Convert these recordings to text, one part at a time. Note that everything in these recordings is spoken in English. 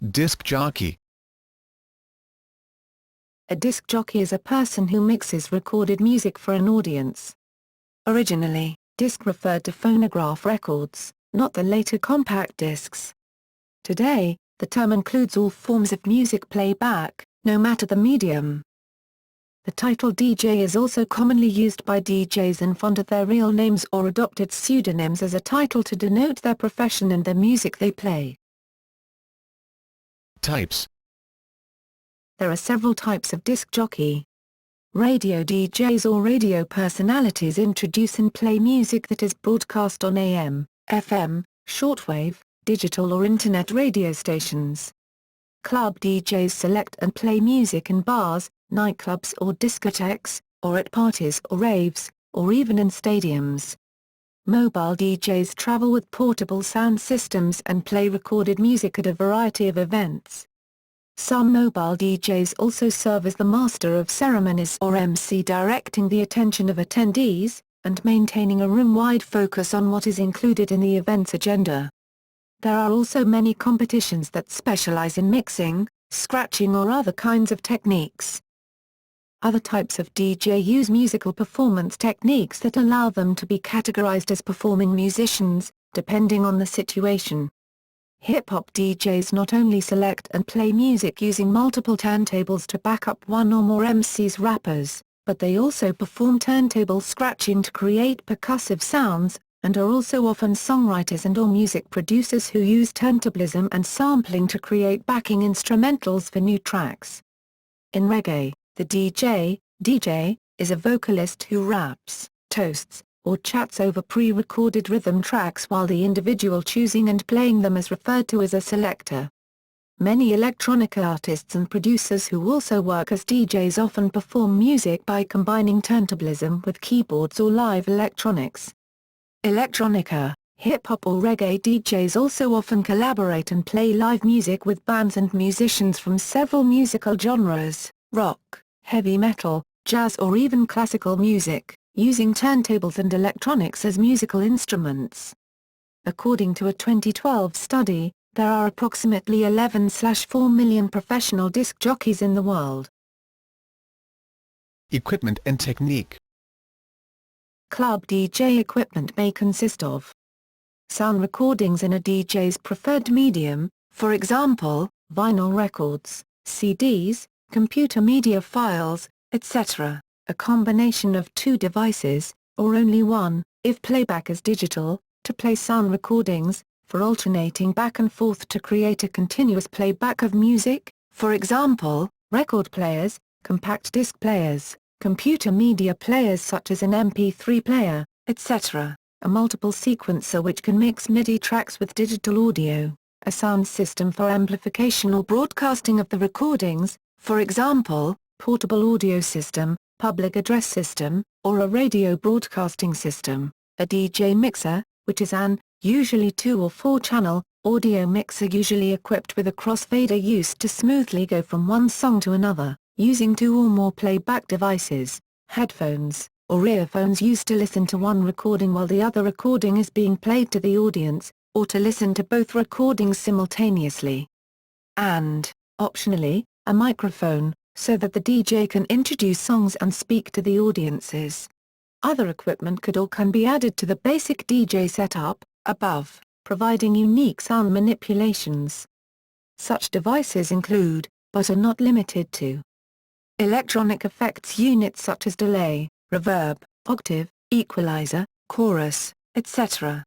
Disc jockey. A disc jockey is a person who mixes recorded music for an audience. Originally, disc referred to phonograph records, not the later compact discs. Today, the term includes all forms of music playback, no matter the medium. The title DJ is also commonly used by DJs in front of their real names or adopted pseudonyms as a title to denote their profession and the music they play. Types. There are several types of disc jockey. Radio DJs or radio personalities introduce and play music that is broadcast on AM, FM, shortwave, digital or internet radio stations. Club DJs select and play music in bars, nightclubs or discotheques, or at parties or raves, or even in stadiums. Mobile DJs travel with portable sound systems and play recorded music at a variety of events. Some mobile DJs also serve as the master of ceremonies or MC, directing the attention of attendees, and maintaining a room-wide focus on what is included in the event's agenda. There are also many competitions that specialize in mixing, scratching or other kinds of techniques. Other types of DJ use musical performance techniques that allow them to be categorized as performing musicians, depending on the situation. Hip-hop DJs not only select and play music using multiple turntables to back up one or more MC's rappers, but they also perform turntable scratching to create percussive sounds, and are also often songwriters and/or music producers who use turntablism and sampling to create backing instrumentals for new tracks. In reggae, the DJ is a vocalist who raps, toasts, or chats over pre-recorded rhythm tracks while the individual choosing and playing them is referred to as a selector. Many electronic artists and producers who also work as DJs often perform music by combining turntablism with keyboards or live electronics. Electronica, hip-hop or reggae DJs also often collaborate and play live music with bands and musicians from several musical genres, rock, heavy metal, jazz or even classical music, using turntables and electronics as musical instruments. According to a 2012 study, there are approximately 11/4 million professional disc jockeys in the world. Equipment and technique. Club DJ equipment may consist of sound recordings in a DJ's preferred medium, for example, vinyl records, CDs, computer media files, etc., a combination of two devices, or only one, if playback is digital, to play sound recordings, for alternating back and forth to create a continuous playback of music, for example, record players, compact disc players, computer media players such as an MP3 player, etc., a multiple sequencer which can mix MIDI tracks with digital audio, a sound system for amplification or broadcasting of the recordings, for example, portable audio system, public address system, or a radio broadcasting system, a DJ mixer, which is an, usually 2 or 4-channel, audio mixer usually equipped with a crossfader used to smoothly go from one song to another, using 2 or more playback devices, headphones, or earphones used to listen to one recording while the other recording is being played to the audience, or to listen to both recordings simultaneously. And, optionally, a microphone, so that the DJ can introduce songs and speak to the audiences. Other equipment could or can be added to the basic DJ setup, above, providing unique sound manipulations. Such devices include, but are not limited to, electronic effects units such as delay, reverb, octave, equalizer, chorus, etc.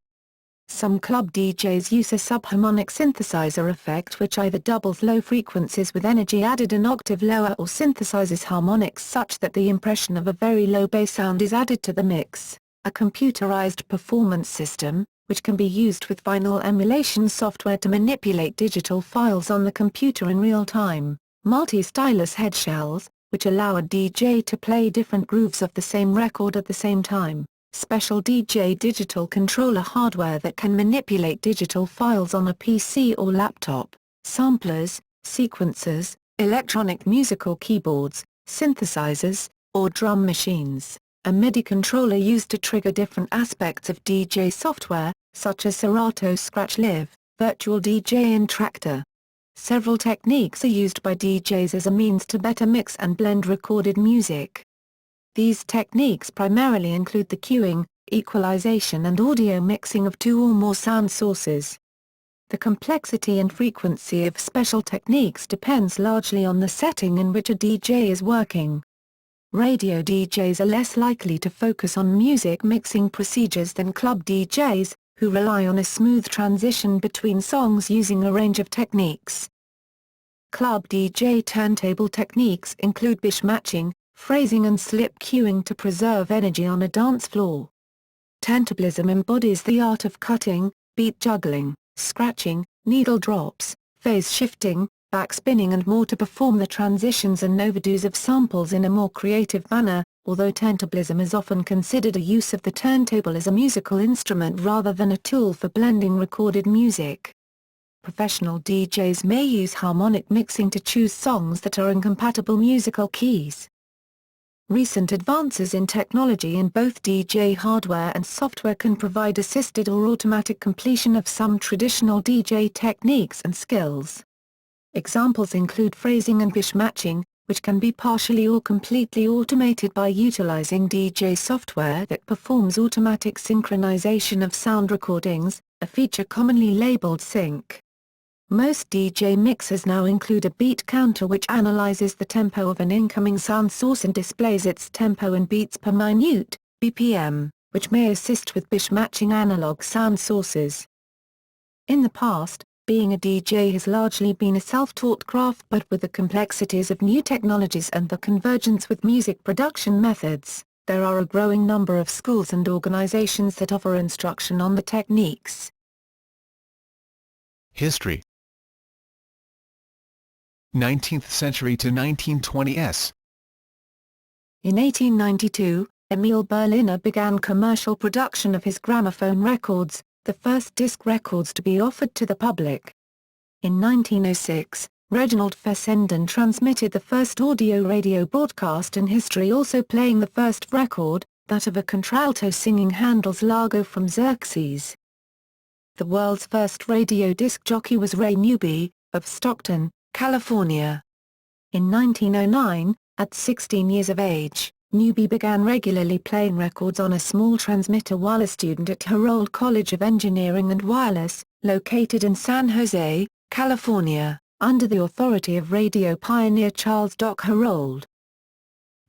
Some club DJs use a subharmonic synthesizer effect which either doubles low frequencies with energy added an octave lower or synthesizes harmonics such that the impression of a very low bass sound is added to the mix, a computerized performance system, which can be used with vinyl emulation software to manipulate digital files on the computer in real time, multi-stylus head shells, which allow a DJ to play different grooves of the same record at the same time, special DJ digital controller hardware that can manipulate digital files on a PC or laptop, samplers, sequencers, electronic musical keyboards, synthesizers, or drum machines, a MIDI controller used to trigger different aspects of DJ software, such as Serato Scratch Live, Virtual DJ and Traktor. Several techniques are used by DJs as a means to better mix and blend recorded music. These techniques primarily include the cueing, equalization and audio mixing of two or more sound sources. The complexity and frequency of special techniques depends largely on the setting in which a DJ is working. Radio DJs are less likely to focus on music mixing procedures than club DJs, who rely on a smooth transition between songs using a range of techniques. Club DJ turntable techniques include bish matching, phrasing and slip cueing to preserve energy on a dance floor. Turntablism embodies the art of cutting, beat juggling, scratching, needle drops, phase shifting, backspinning and more to perform the transitions and overdues of samples in a more creative manner, although turntablism is often considered a use of the turntable as a musical instrument rather than a tool for blending recorded music. Professional DJs may use harmonic mixing to choose songs that are in compatible musical keys. Recent advances in technology in both DJ hardware and software can provide assisted or automatic completion of some traditional DJ techniques and skills. Examples include phrasing and bish matching, which can be partially or completely automated by utilizing DJ software that performs automatic synchronization of sound recordings, a feature commonly labeled sync. Most DJ mixers now include a beat counter which analyzes the tempo of an incoming sound source and displays its tempo in beats per minute, BPM, which may assist with bish matching analog sound sources. In the past, being a DJ has largely been a self-taught craft, but with the complexities of new technologies and the convergence with music production methods, there are a growing number of schools and organizations that offer instruction on the techniques. History 19th century to 1920s. In 1892, Emil Berliner began commercial production of his gramophone records, the first disc records to be offered to the public. In 1906, Reginald Fessenden transmitted the first audio radio broadcast in history, also playing the first record, that of a contralto singing Handel's Largo from Xerxes. The world's first radio disc jockey was Ray Newby, of Stockton, California. In 1909, at 16 years of age, Newby began regularly playing records on a small transmitter while a student at Herold College of Engineering and Wireless, located in San Jose, California, under the authority of radio pioneer Charles Doc Herold.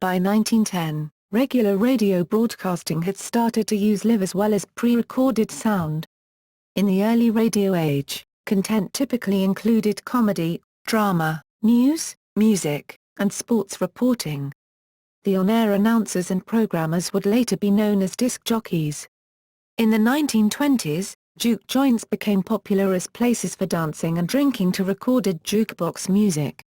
By 1910, regular radio broadcasting had started to use live as well as pre-recorded sound. In the early radio age, content typically included comedy, drama, news, music, and sports reporting. The on-air announcers and programmers would later be known as disc jockeys. In the 1920s, juke joints became popular as places for dancing and drinking to recorded jukebox music.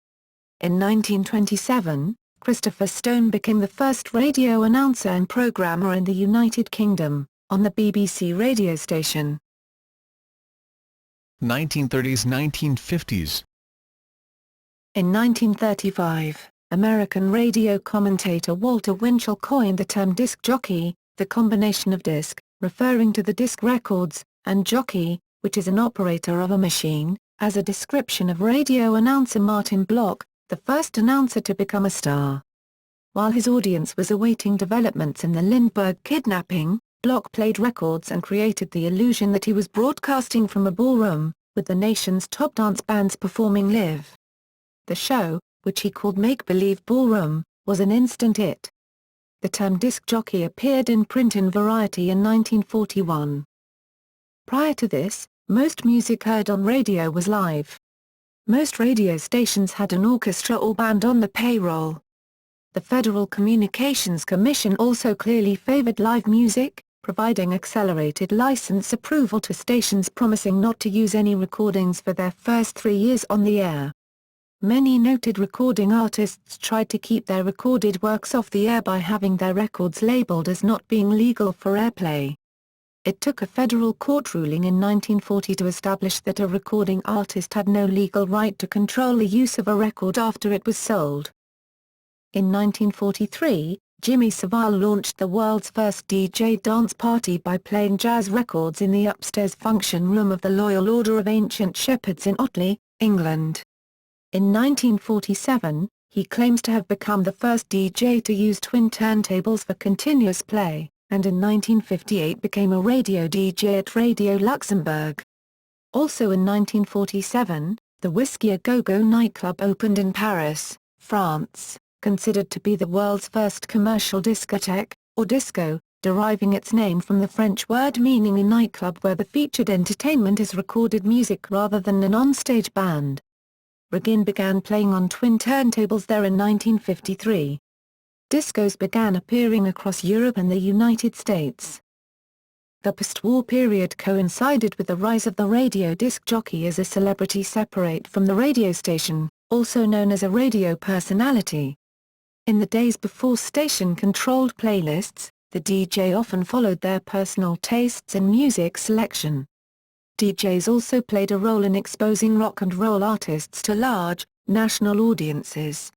In 1927, Christopher Stone became the first radio announcer and programmer in the United Kingdom, on the BBC radio station. 1930s, 1950s. In 1935, American radio commentator Walter Winchell coined the term disc jockey, the combination of disc, referring to the disc records, and jockey, which is an operator of a machine, as a description of radio announcer Martin Block, the first announcer to become a star. While his audience was awaiting developments in the Lindbergh kidnapping, Block played records and created the illusion that he was broadcasting from a ballroom, with the nation's top dance bands performing live. The show, which he called Make-Believe Ballroom, was an instant hit. The term disc jockey appeared in print in Variety in 1941. Prior to this, most music heard on radio was live. Most radio stations had an orchestra or band on the payroll. The Federal Communications Commission also clearly favored live music, providing accelerated license approval to stations promising not to use any recordings for their first 3 years on the air. Many noted recording artists tried to keep their recorded works off the air by having their records labeled as not being legal for airplay. It took a federal court ruling in 1940 to establish that a recording artist had no legal right to control the use of a record after it was sold. In 1943, Jimmy Savile launched the world's first DJ dance party by playing jazz records in the upstairs function room of the Loyal Order of Ancient Shepherds in Otley, England. In 1947, he claims to have become the first DJ to use twin turntables for continuous play, and in 1958 became a radio DJ at Radio Luxembourg. Also in 1947, the Whiskey A Go-Go nightclub opened in Paris, France, considered to be the world's first commercial discotheque, or disco, deriving its name from the French word meaning a nightclub where the featured entertainment is recorded music rather than an on-stage band. Regin began playing on twin turntables there in 1953. Discos began appearing across Europe and the United States. The post-war period coincided with the rise of the radio disc jockey as a celebrity separate from the radio station, also known as a radio personality. In the days before station-controlled playlists, the DJ often followed their personal tastes in music selection. DJs also played a role in exposing rock and roll artists to large, national audiences.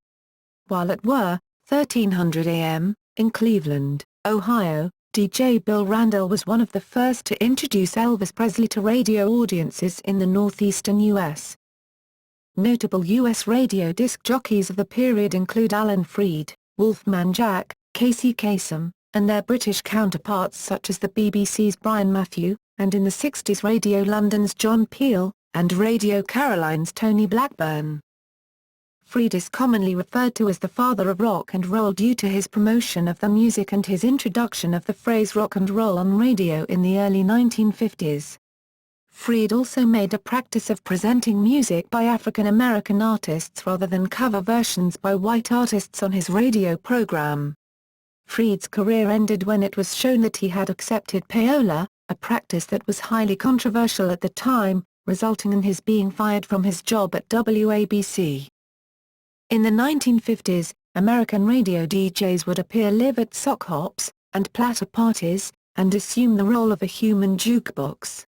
While at 1300 AM, in Cleveland, Ohio, DJ Bill Randall was one of the first to introduce Elvis Presley to radio audiences in the northeastern U.S. Notable U.S. radio disc jockeys of the period include Alan Freed, Wolfman Jack, Casey Kasem, and their British counterparts such as the BBC's Brian Matthew, and in the 60s Radio London's John Peel, and Radio Caroline's Tony Blackburn. Freed is commonly referred to as the father of rock and roll due to his promotion of the music and his introduction of the phrase rock and roll on radio in the early 1950s. Freed also made a practice of presenting music by African American artists rather than cover versions by white artists on his radio program. Freed's career ended when it was shown that he had accepted payola, a practice that was highly controversial at the time, resulting in his being fired from his job at WABC. In the 1950s, American radio DJs would appear live at sock hops and platter parties, and assume the role of a human jukebox.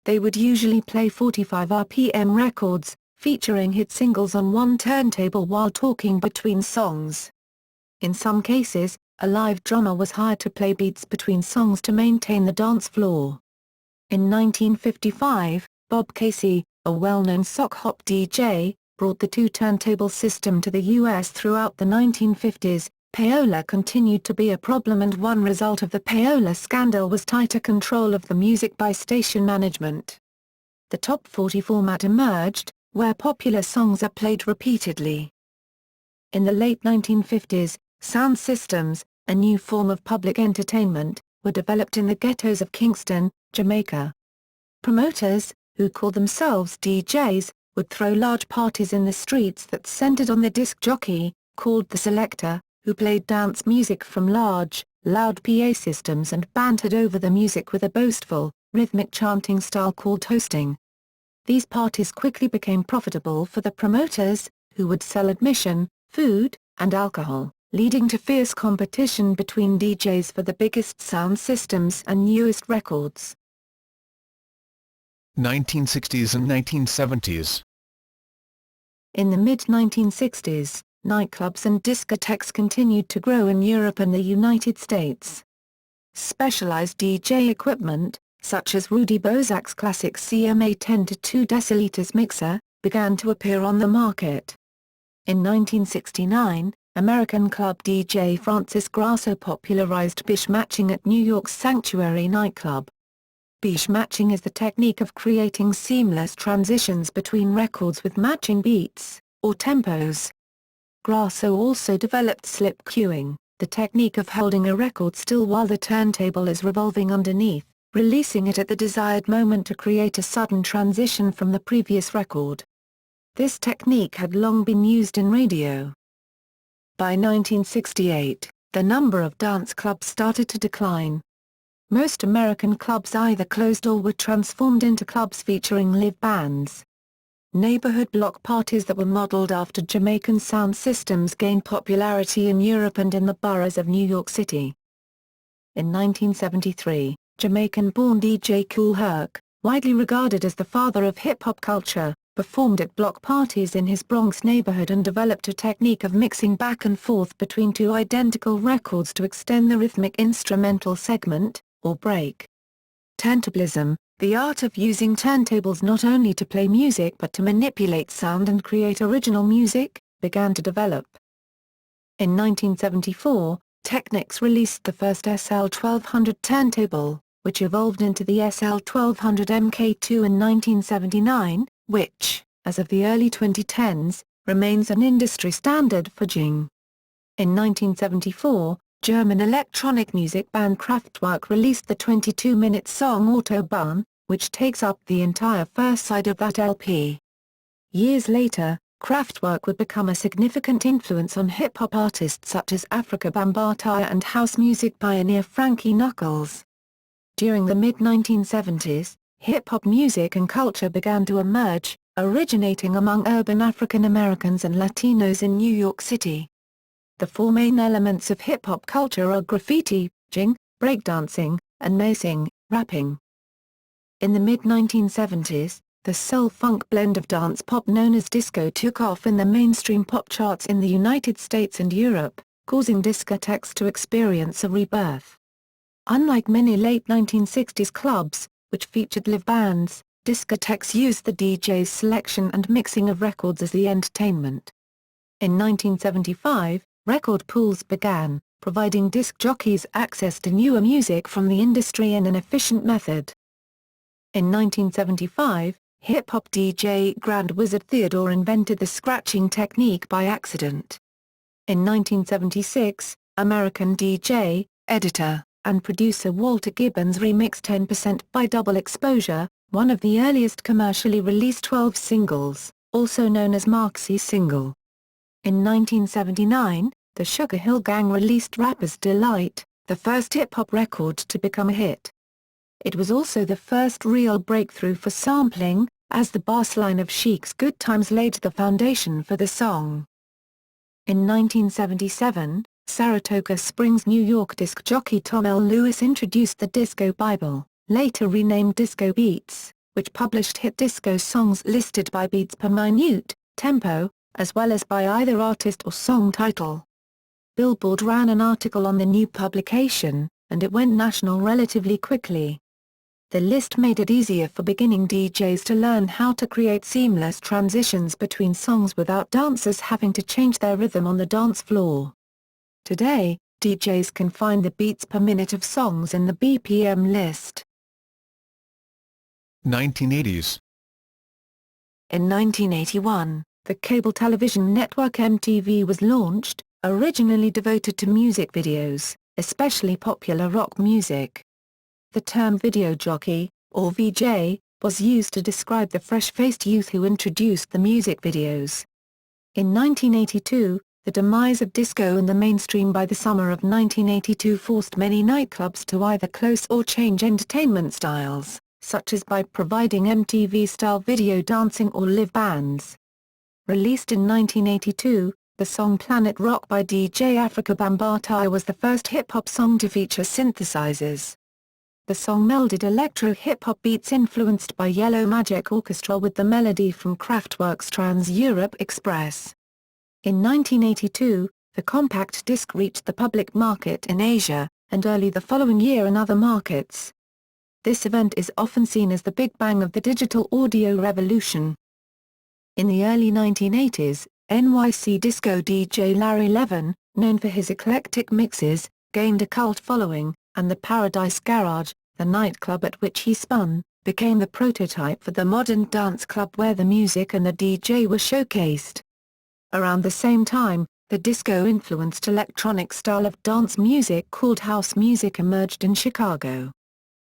They would usually play 45 RPM records, featuring hit singles on one turntable while talking between songs. In some cases, a live drummer was hired to play beats between songs to maintain the dance floor. In 1955, Bob Casey, a well-known sock hop DJ, brought the two-turntable system to the U.S. Throughout the 1950s. Payola continued to be a problem, and one result of the payola scandal was tighter control of the music by station management. The Top 40 format emerged, where popular songs are played repeatedly. In the late 1950s, sound systems, a new form of public entertainment, were developed in the ghettos of Kingston, Jamaica. Promoters, who called themselves DJs, would throw large parties in the streets that centered on the disc jockey, called the selector, who played dance music from large, loud PA systems and bantered over the music with a boastful, rhythmic chanting style called toasting. These parties quickly became profitable for the promoters, who would sell admission, food, and alcohol, leading to fierce competition between DJs for the biggest sound systems and newest records. 1960s and 1970s. In the mid-1960s, nightclubs and discotheques continued to grow in Europe and the United States. Specialized DJ equipment, such as Rudy Bozak's classic CMA 10-2 deciliters mixer, began to appear on the market. In 1969, American club DJ Francis Grasso popularized biche matching at New York's Sanctuary nightclub. Biche matching is the technique of creating seamless transitions between records with matching beats, or tempos. Grasso also developed slip cueing, the technique of holding a record still while the turntable is revolving underneath, releasing it at the desired moment to create a sudden transition from the previous record. This technique had long been used in radio. By 1968, the number of dance clubs started to decline. Most American clubs either closed or were transformed into clubs featuring live bands. Neighborhood block parties that were modeled after Jamaican sound systems gained popularity in Europe and in the boroughs of New York City. In 1973, Jamaican-born DJ Kool Herc, widely regarded as the father of hip-hop culture, performed at block parties in his Bronx neighborhood and developed a technique of mixing back and forth between two identical records to extend the rhythmic instrumental segment, or break. Turntablism, the art of using turntables not only to play music but to manipulate sound and create original music, began to develop. In 1974, Technics released the first SL-1200 turntable, which evolved into the SL-1200 MK2 in 1979, which, as of the early 2010s, remains an industry standard for DJing. In 1974, German electronic music band Kraftwerk released the 22-minute song Autobahn, which takes up the entire first side of that LP. Years later, Kraftwerk would become a significant influence on hip-hop artists such as Afrika Bambaataa and house music pioneer Frankie Knuckles. During the mid-1970s, hip-hop music and culture began to emerge, originating among urban African Americans and Latinos in New York City. The four main elements of hip-hop culture are graffiti, DJing, breakdancing, and macing, rapping. In the mid-1970s, the soul-funk blend of dance pop known as disco took off in the mainstream pop charts in the United States and Europe, causing discotheques to experience a rebirth. Unlike many late 1960s clubs, which featured live bands, discotheques used the DJ's selection and mixing of records as the entertainment. In 1975, record pools began, providing disc jockeys access to newer music from the industry in an efficient method. In 1975, hip-hop DJ Grand Wizard Theodore invented the scratching technique by accident. In 1976, American DJ, editor, and producer Walter Gibbons remixed 10% by Double Exposure, one of the earliest commercially released 12 singles, also known as Maxi single. In 1979, the Sugar Hill Gang released Rapper's Delight, the first hip-hop record to become a hit. It was also the first real breakthrough for sampling, as the bass line of Chic's Good Times laid the foundation for the song. In 1977, Saratoga Springs, New York disc jockey Tom L. Lewis introduced the Disco Bible, later renamed Disco Beats, which published hit disco songs listed by beats per minute, tempo, as well as by either artist or song title. Billboard ran an article on the new publication, and it went national relatively quickly. The list made it easier for beginning DJs to learn how to create seamless transitions between songs without dancers having to change their rhythm on the dance floor. Today, DJs can find the beats per minute of songs in the BPM list. 1980s. In 1981, the cable television network MTV was launched, originally devoted to music videos, especially popular rock music. The term video jockey, or VJ, was used to describe the fresh-faced youth who introduced the music videos. In 1982, the demise of disco in the mainstream by the summer of 1982 forced many nightclubs to either close or change entertainment styles, such as by providing MTV-style video dancing or live bands. Released in 1982, the song Planet Rock by DJ Afrika Bambaataa was the first hip-hop song to feature synthesizers. The song melded electro-hip-hop beats influenced by Yellow Magic Orchestra with the melody from Kraftwerk's Trans-Europe Express. In 1982, the compact disc reached the public market in Asia, and early the following year in other markets. This event is often seen as the Big Bang of the digital audio revolution. In the early 1980s, NYC disco DJ Larry Levin, known for his eclectic mixes, gained a cult following, and the Paradise Garage, the nightclub at which he spun, became the prototype for the modern dance club where the music and the DJ were showcased. Around the same time, the disco-influenced electronic style of dance music called house music emerged in Chicago.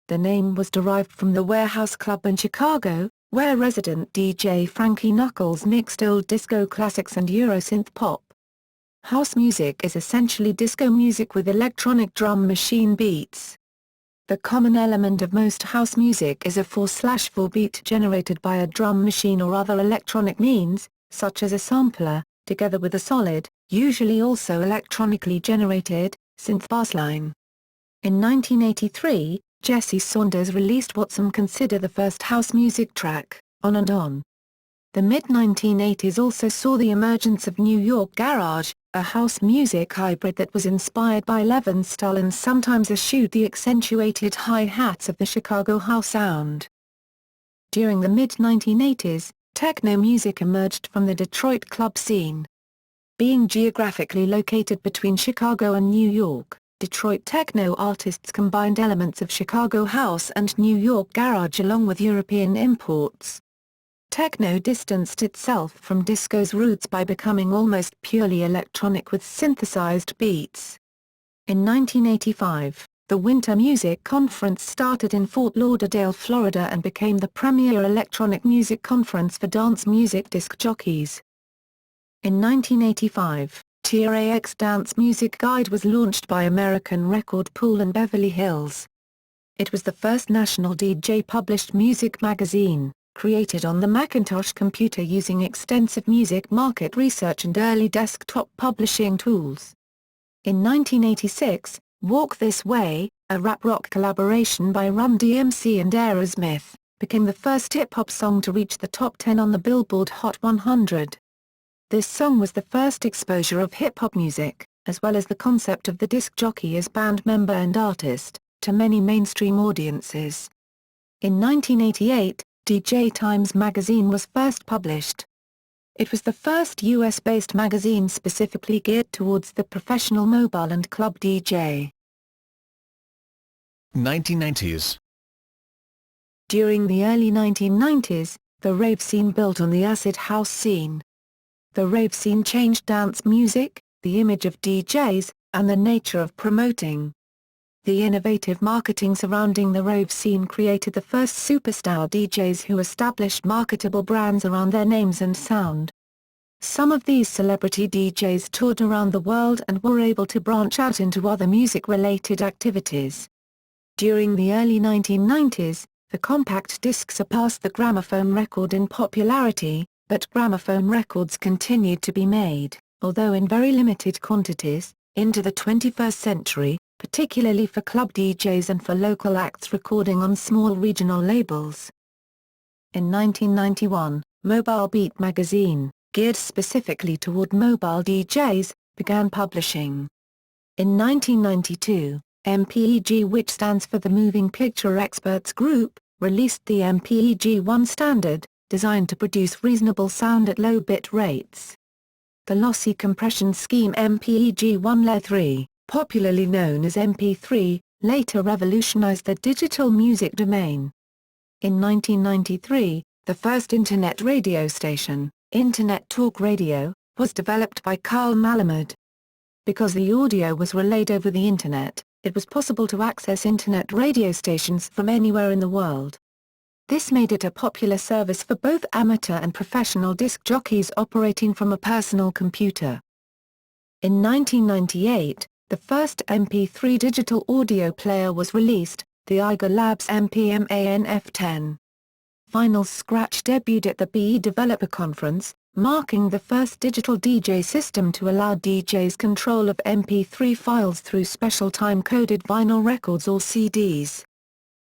The name was derived from the Warehouse Club in Chicago, where resident DJ Frankie Knuckles mixed old disco classics and Eurosynth pop. House music is essentially disco music with electronic drum machine beats. The common element of most house music is a 4/4 beat generated by a drum machine or other electronic means, such as a sampler, together with a solid, usually also electronically generated, synth bassline. In 1983, Jesse Saunders released what some consider the first house music track, On and On. The mid-1980s also saw the emergence of New York Garage, a house music hybrid that was inspired by Levin's style and sometimes eschewed the accentuated hi-hats of the Chicago house sound. During the mid-1980s, techno music emerged from the Detroit club scene. Being geographically located between Chicago and New York, Detroit techno artists combined elements of Chicago house and New York garage along with European imports. Techno distanced itself from disco's roots by becoming almost purely electronic with synthesized beats. In 1985, the Winter Music Conference started in Fort Lauderdale, Florida and became the premier electronic music conference for dance music disc jockeys. In 1985, TRAX Dance Music Guide was launched by American Record Pool and Beverly Hills. It was the first national DJ-published music magazine, created on the Macintosh computer using extensive music market research and early desktop publishing tools. In 1986, Walk This Way, a rap-rock collaboration by Run DMC and Aerosmith, became the first hip-hop song to reach the top 10 on the Billboard Hot 100. This song was the first exposure of hip-hop music, as well as the concept of the disc jockey as band member and artist, to many mainstream audiences. In 1988, DJ Times magazine was first published. It was the first US-based magazine specifically geared towards the professional mobile and club DJ. 1990s. During the early 1990s, the rave scene built on the acid house scene. The rave scene changed dance music, the image of DJs, and the nature of promoting. The innovative marketing surrounding the rave scene created the first superstar DJs who established marketable brands around their names and sound. Some of these celebrity DJs toured around the world and were able to branch out into other music-related activities. During the early 1990s, the compact disc surpassed the gramophone record in popularity, but gramophone records continued to be made, although in very limited quantities, into the 21st century, particularly for club DJs and for local acts recording on small regional labels. In 1991, Mobile Beat magazine, geared specifically toward mobile DJs, began publishing. In 1992, MPEG, which stands for the Moving Picture Experts Group, released the MPEG-1 standard, designed to produce reasonable sound at low bit rates. The lossy compression scheme MPEG-1 Layer 3, popularly known as MP3, later revolutionized the digital music domain. In 1993, the first Internet radio station, Internet Talk Radio, was developed by Carl Malamud. Because the audio was relayed over the Internet, it was possible to access Internet radio stations from anywhere in the world. This made it a popular service for both amateur and professional disc jockeys operating from a personal computer. In 1998, the first MP3 digital audio player was released, the Eiger Labs MPMANF10. Vinyl Scratch debuted at the BE Developer Conference, marking the first digital DJ system to allow DJs control of MP3 files through special time-coded vinyl records or CDs.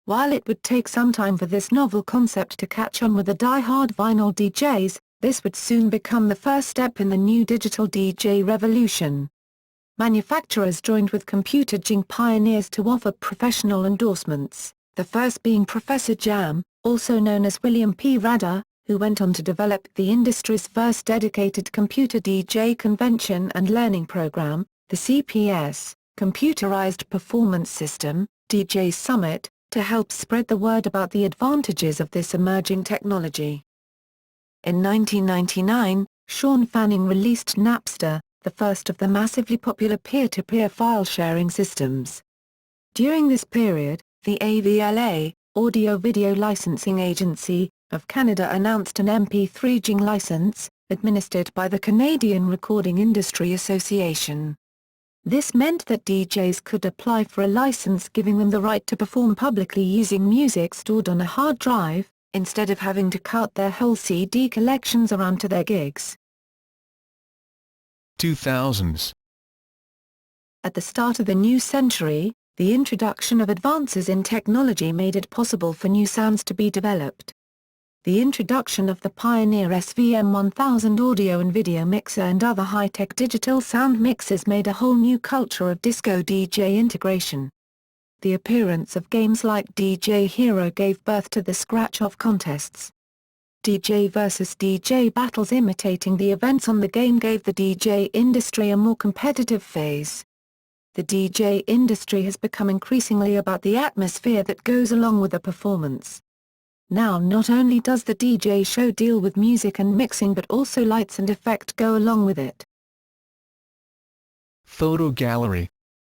While it would take some time for this novel concept to catch on with the die-hard vinyl DJs, this would soon become the first step in the new digital DJ revolution. Manufacturers joined with computer jigging pioneers to offer professional endorsements, the first being Professor Jam, also known as William P. Radder, who went on to develop the industry's first dedicated computer DJ convention and learning program, the CPS, Computerized Performance System, DJ Summit, to help spread the word about the advantages of this emerging technology. In 1999, Sean Fanning released Napster, the first of the massively popular peer-to-peer file-sharing systems. During this period, the AVLA, Audio Video Licensing Agency, of Canada announced an MP3 JING license, administered by the Canadian Recording Industry Association. This meant that DJs could apply for a license giving them the right to perform publicly using music stored on a hard drive, instead of having to cart their whole CD collections around to their gigs. 2000s. At the start of the new century, the introduction of advances in technology made it possible for new sounds to be developed. The introduction of the Pioneer SVM1000 audio and video mixer and other high-tech digital sound mixers made a whole new culture of disco DJ integration. The appearance of games like DJ Hero gave birth to the scratch-off contests. DJ versus DJ battles imitating the events on the game gave the DJ industry a more competitive phase. The DJ industry has become increasingly about the atmosphere that goes along with a performance. Now not only does the DJ show deal with music and mixing but also lights and effect go along with it. Photo gallery.